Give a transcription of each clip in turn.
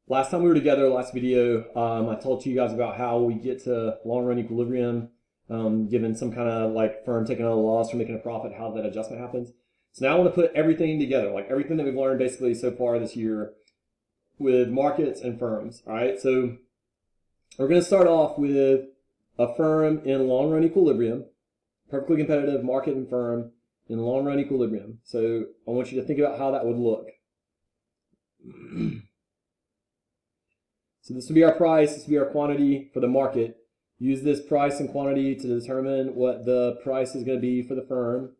last time we were together, last video, I told you guys about how we get to long run equilibrium, given some kind of like firm taking on a loss or making a profit, how that adjustment happens. So now I want to put everything together, like everything that we've learned basically so far this year with markets and firms. All right, so we're going to start off with a firm in long run equilibrium, perfectly competitive market and firm in long run equilibrium. So I want you to think about how that would look. So this would be our price, this would be our quantity for the market. Use this price and quantity to determine what the price is going to be for the firm,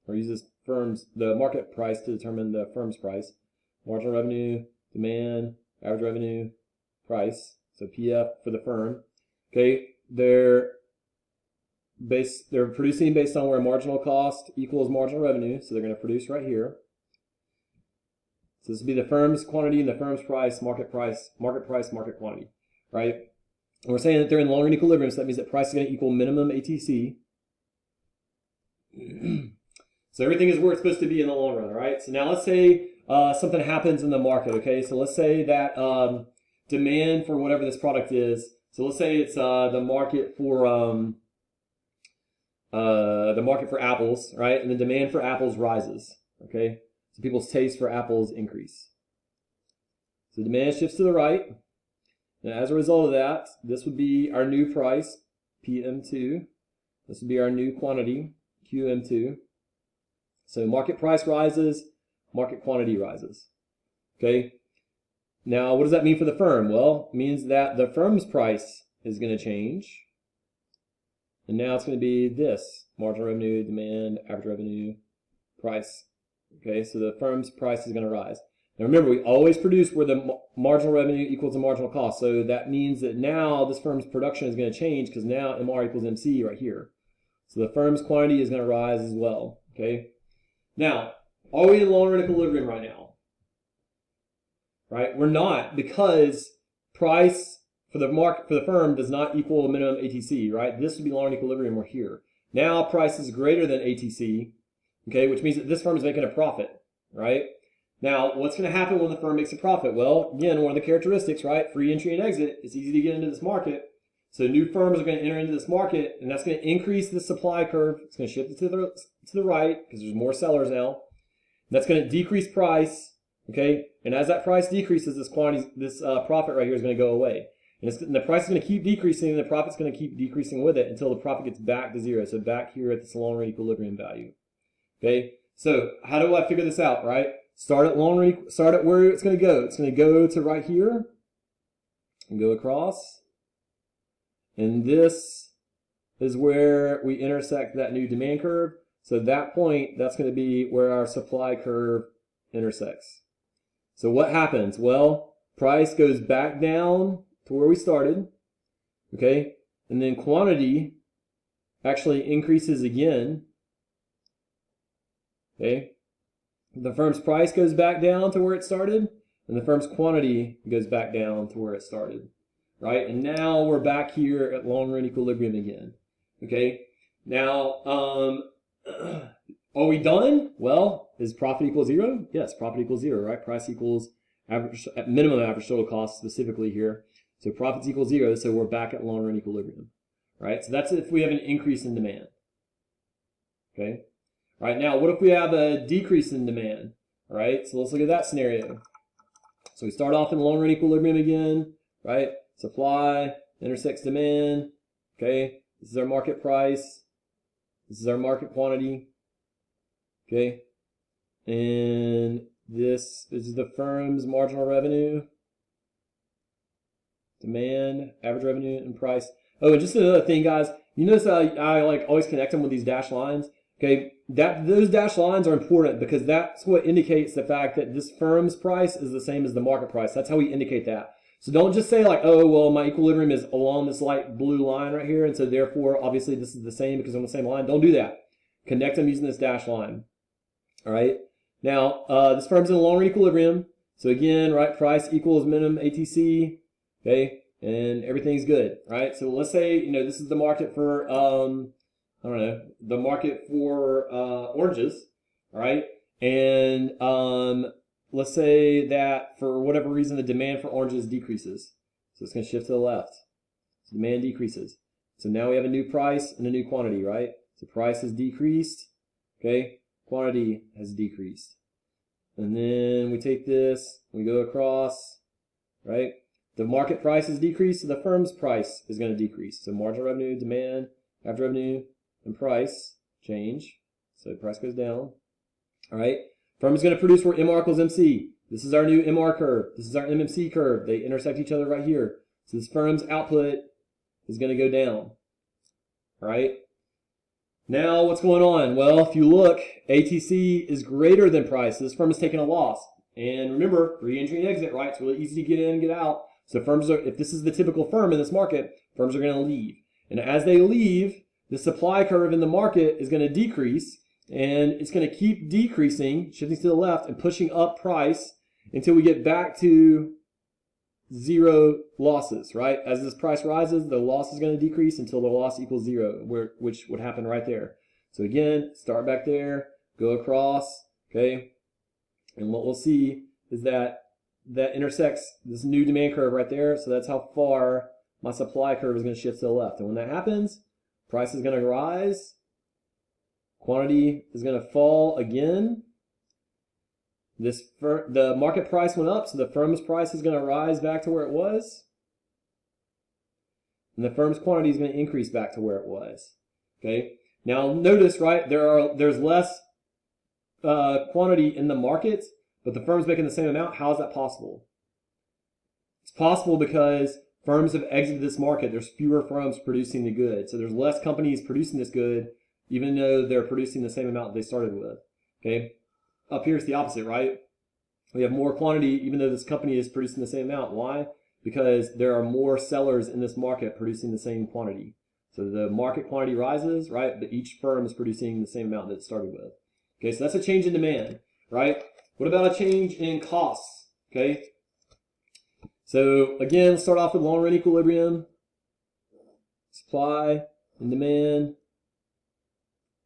or use this the market price to determine the firm's price. Marginal revenue, demand, average revenue, price. So PF for the firm. Okay, they're producing based on where marginal cost equals marginal revenue. So they're going to produce right here. So this would be the firm's quantity and the firm's price, market quantity, right? And we're saying that they're in long run equilibrium, so that means that price is going to equal minimum ATC. So everything is where it's supposed to be in the long run, all right? So now let's say something happens in the market, okay? So let's say that demand for whatever this product is, so let's say it's the market for apples, right? And the demand for apples rises, okay? So people's taste for apples increase. So demand shifts to the right. And as a result of that, this would be our new price, PM2. This would be our new quantity, QM2. So market price rises, market quantity rises. Okay. Now, what does that mean for the firm? Well, it means that the firm's price is going to change. And now it's going to be this, marginal revenue, demand, average revenue, price. Okay, so the firm's price is going to rise. Now remember, we always produce where the marginal revenue equals the marginal cost. So that means that now this firm's production is going to change because now MR equals MC right here. So the firm's quantity is going to rise as well. Okay. Now, are we in long run equilibrium right now? Right? We're not, because price for the firm does not equal minimum ATC, right? This would be long run equilibrium. We're here. Now price is greater than ATC, okay, which means that this firm is making a profit, right? Now, what's going to happen when the firm makes a profit? Well, again, one of the characteristics, right? Free entry and exit. It's easy to get into this market. So new firms are going to enter into this market, and that's going to increase the supply curve. It's going to shift it to the right because there's more sellers now. And that's going to decrease price, okay? And as that price decreases, this profit right here is going to go away. And the price is going to keep decreasing, and the profit's going to keep decreasing with it until the profit gets back to zero. So back here at this long run equilibrium value. Okay? So how do I figure this out, right? Start at where it's going to go. It's going to go to right here and go across. And this is where we intersect that new demand curve. So at that point, that's going to be where our supply curve intersects. So what happens? Well, price goes back down to where we started. Okay? And then quantity actually increases again. Okay? The firm's price goes back down to where it started, and the firm's quantity goes back down to where it started, right? And now we're back here at long run equilibrium again, okay? Now, are we done? Well, is profit equal zero? Yes, profit equals zero, right? Price equals minimum average total cost specifically here. So profits equal zero, so we're back at long run equilibrium, right? So that's if we have an increase in demand, okay? Right now, what if we have a decrease in demand? All right, so let's look at that scenario. So we start off in long run equilibrium again, right? Supply intersects demand. Okay, this is our market price. This is our market quantity. Okay, and this is the firm's marginal revenue, demand, average revenue, and price. Oh, and just another thing, guys. You notice I like always connect them with these dashed lines. Okay, those dashed lines are important because that's what indicates the fact that this firm's price is the same as the market price. That's how we indicate that. So don't just say like, oh, well, my equilibrium is along this light blue line right here, and so therefore, obviously, this is the same because I'm on the same line. Don't do that. Connect them using this dashed line. All right. Now, this firm's in a long run equilibrium. So again, right, price equals minimum ATC. Okay, and everything's good, right? So let's say, this is the market for I don't know, the market for oranges, all right? And let's say that for whatever reason the demand for oranges decreases. So it's going to shift to the left. So demand decreases. So now we have a new price and a new quantity, right? So price has decreased, okay? Quantity has decreased. And then we take this, we go across, right? The market price has decreased, so the firm's price is going to decrease. So marginal revenue, demand, after revenue, and price change. So price goes down. All right. Firm is going to produce where MR equals MC. This is our new MR curve. This is our MMC curve. They intersect each other right here. So this firm's output is going to go down. All right. Now what's going on? Well, if you look, ATC is greater than price. So this firm is taking a loss. And remember, re-entry and exit, right? It's really easy to get in and get out. So firms are, if this is the typical firm in this market, firms are going to leave. And as they leave, the supply curve in the market is going to decrease. And it's going to keep decreasing, shifting to the left and pushing up price until we get back to zero losses, right? As this price rises, the loss is going to decrease until the loss equals zero, which would happen right there. So again, start back there, go across, okay? And what we'll see is that intersects this new demand curve right there. So that's how far my supply curve is going to shift to the left. And when that happens, price is going to rise. Quantity is going to fall again. The market price went up, so the firm's price is going to rise back to where it was. And the firm's quantity is going to increase back to where it was. Okay. Now notice, right, there's less quantity in the market, but the firm's making the same amount. How is that possible? It's possible because firms have exited this market. There's fewer firms producing the good. So there's less companies producing this good, even though they're producing the same amount they started with. Okay, up here it's the opposite, right? We have more quantity, even though this company is producing the same amount. Why? Because there are more sellers in this market producing the same quantity. So the market quantity rises, right? But each firm is producing the same amount that it started with. Okay, so that's a change in demand, right? What about a change in costs? Okay, so again, let's start off with long run equilibrium, supply and demand.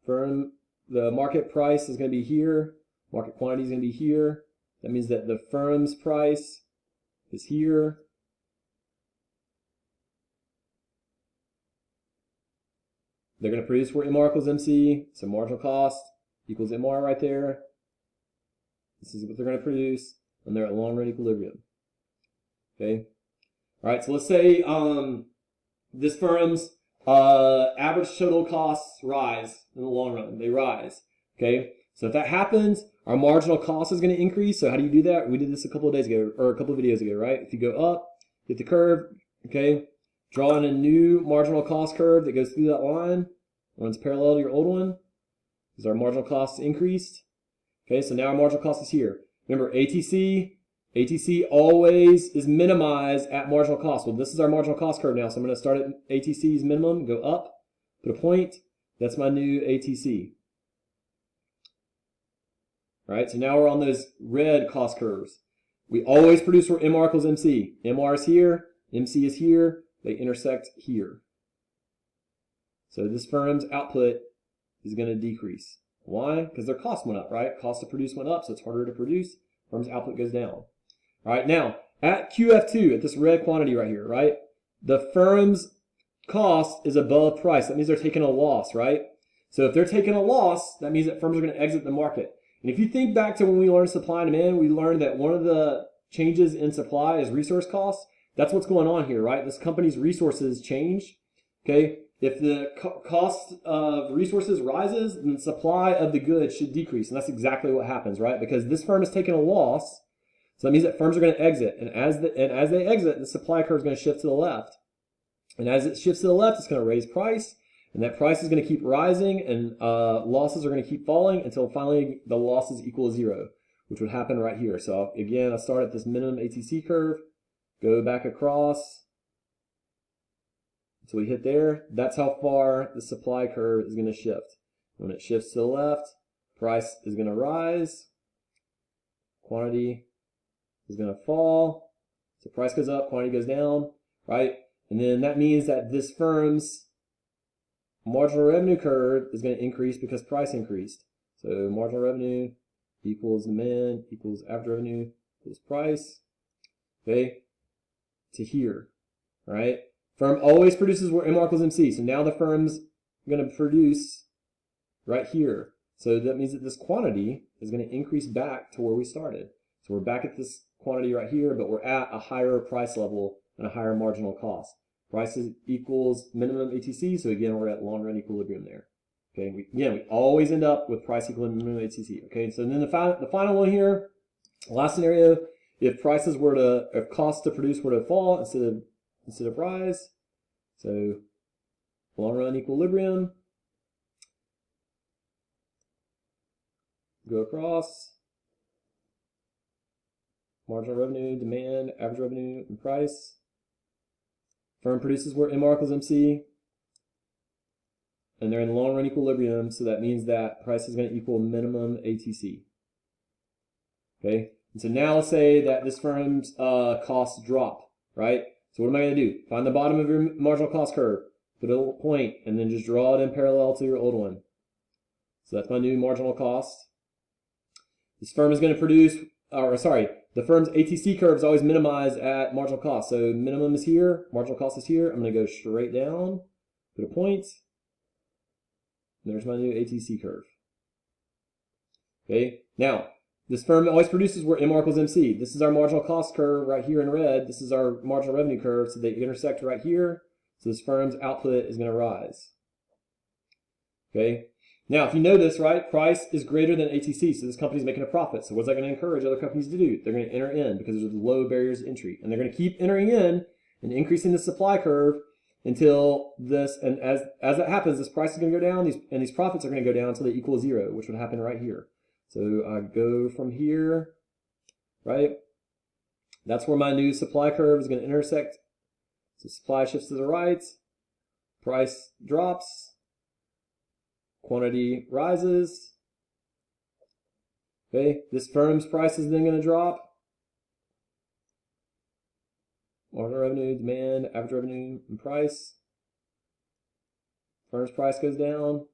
Firm, the market price is going to be here. Market quantity is going to be here. That means that the firm's price is here. They're going to produce where MR equals MC. So marginal cost equals MR right there. This is what they're going to produce when they're at long run equilibrium. Okay. All right. So let's say this firm's average total costs rise in the long run. They rise. Okay. So if that happens, our marginal cost is going to increase. So how do you do that? We did this a couple of days ago, or a couple of videos ago, right? If you go up, hit the curve, okay, draw in a new marginal cost curve that goes through that line, runs parallel to your old one, because our marginal cost increased. Okay, so now our marginal cost is here. Remember, ATC always is minimized at marginal cost. Well, this is our marginal cost curve now, so I'm going to start at ATC's minimum, go up, put a point. That's my new ATC. All right, so now we're on those red cost curves. We always produce where MR equals MC. MR is here, MC is here, they intersect here. So this firm's output is going to decrease. Why? Because their cost went up, right? Cost to produce went up, so it's harder to produce. Firm's output goes down. All right, now at QF2, at this red quantity right here, right? The firm's cost is above price. That means they're taking a loss, right? So if they're taking a loss, that means that firms are going to exit the market. And if you think back to when we learned supply and demand, we learned that one of the changes in supply is resource costs. That's what's going on here, right? This company's resources change. Okay, if the cost of resources rises, then the supply of the goods should decrease. And that's exactly what happens, right? Because this firm is taking a loss, so that means that firms are going to exit. And as they exit, the supply curve is going to shift to the left. And as it shifts to the left, it's going to raise price. And that price is going to keep rising, and losses are going to keep falling until finally the losses equal zero, which would happen right here. So again, I start at this minimum ATC curve, go back across. So we hit there. That's how far the supply curve is going to shift. When it shifts to the left, price is going to rise. Quantity is going to fall. So price goes up, quantity goes down, right? And then that means that this firm's marginal revenue curve is going to increase because price increased. So marginal revenue equals demand equals average revenue equals price, okay, to here, right? Firm always produces where MR equals MC. So now the firm's going to produce right here. So that means that this quantity is going to increase back to where we started. So we're back at this quantity right here, but we're at a higher price level and a higher marginal cost. Price equals minimum ATC, so again, we're at long run equilibrium there. Okay, we always end up with price equal to minimum ATC. Okay, so then the final one here, last scenario, if cost to produce were to fall instead of rise, so long run equilibrium, go across, marginal revenue, demand, average revenue, and price. Firm produces where MR equals MC, and they're in long run equilibrium, so that means that price is going to equal minimum ATC. Okay, and so now let's say that this firm's costs drop, right? So what am I going to do? Find the bottom of your marginal cost curve, put a point, and then just draw it in parallel to your old one. So that's my new marginal cost. This firm is going to produce, the firm's ATC curve is always minimized at marginal cost. So minimum is here, marginal cost is here. I'm going to go straight down, put a point. There's my new ATC curve. Okay, now this firm always produces where MR equals MC. This is our marginal cost curve right here in red. This is our marginal revenue curve, so they intersect right here. So this firm's output is going to rise. Okay, now if you notice, right, price is greater than ATC, so this company's making a profit. So what's that going to encourage other companies to do? They're going to enter in because there's low barriers to entry, and they're going to keep entering in and increasing the supply curve until this, and as that happens, this price is going to go down, and these profits are going to go down until they equal 0, which would happen right here. So I go from here, right? That's where my new supply curve is going to intersect. So supply shifts to the right, price drops, quantity rises. Okay, this firm's price is then going to drop. Marginal revenue, demand, average revenue, and price. Firm's price goes down.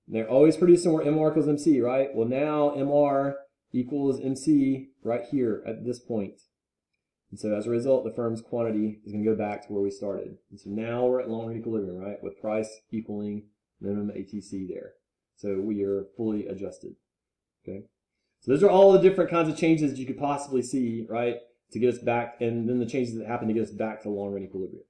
And they're always producing where MR equals MC, right? Well, now MR equals MC right here at this point. And so as a result, the firm's quantity is going to go back to where we started. And so now we're at long run equilibrium, right? With price equaling minimum ATC there. So we are fully adjusted. Okay. So those are all the different kinds of changes you could possibly see, right? To get us back, and then the changes that happen to get us back to long run equilibrium.